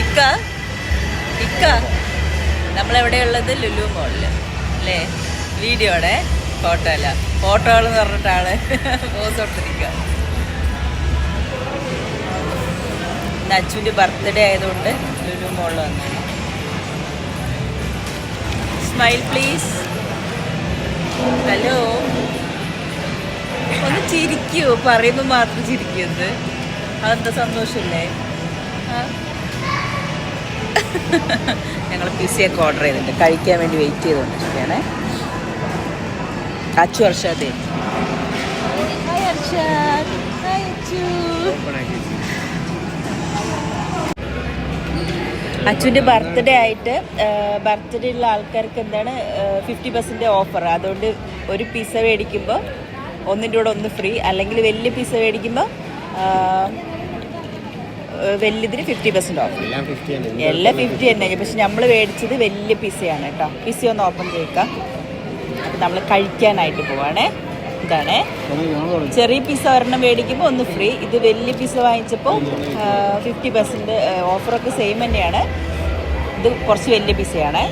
ഇക്ക ഇക്ക നമ്മളെവിടെയുള്ളത് ലുലു മോളില് അല്ലേ? വീഡിയോടെ ഫോട്ടോ അല്ല, ഫോട്ടോകൾ എന്ന് പറഞ്ഞിട്ടാണ് പോസ് കൊടുത്തിരിക്കുക. അച്ചുവിൻ്റെ ബർത്ത്ഡേ ആയതുകൊണ്ട് ലുലു മോളിൽ വന്നു. Smile please. ഹലോ, ഒന്ന് ചിരിക്കൂ, പറയുമ്പോൾ മാത്രം ചിരിക്കുന്നത്. അതെന്താ സന്തോഷമില്ലേ? ഞങ്ങൾ പിസയൊക്കെ ഓർഡർ ചെയ്തിട്ടുണ്ട്, കഴിക്കാൻ വേണ്ടി വെയിറ്റ് ചെയ്തുകൊണ്ടിരിക്കുകയാണേ. അച്ചു അർഷാദേ. ഹായ് അർഷാദ്. ഹായ് അച്ചു. അച്ചുവിൻ്റെ ബർത്ത്ഡേ ആയിട്ട് ബർത്ത്ഡേ ഉള്ള ആൾക്കാർക്ക് എന്താണ് 50% ഓഫർ. അതുകൊണ്ട് ഒരു പിസ്സ മേടിക്കുമ്പോൾ ഒന്നിൻ്റെ കൂടെ ഒന്ന് ഫ്രീ, അല്ലെങ്കിൽ വലിയ പിസ്സ മേടിക്കുമ്പോൾ വലിയതിന് 50% ഓഫ്. എല്ലാം 50 തന്നെ. പക്ഷെ നമ്മൾ മേടിച്ചത് വലിയ പിസ്സയാണ് കേട്ടോ. പിസ്സ ഒന്ന് ഓപ്പൺ ചെയ്യിക്കാം. അപ്പം നമ്മൾ കഴിക്കാനായിട്ട് പോവാണേ. ഇതാണേ, ചെറിയ പിസ്സ ഒരെണ്ണം മേടിക്കുമ്പോൾ ഒന്ന് ഫ്രീ. ഇത് വലിയ പിസ്സ വാങ്ങിച്ചപ്പോൾ 50% ഓഫറൊക്കെ സെയിം തന്നെയാണ്. ഇത് കുറച്ച് വലിയ പിസ്സയാണേ.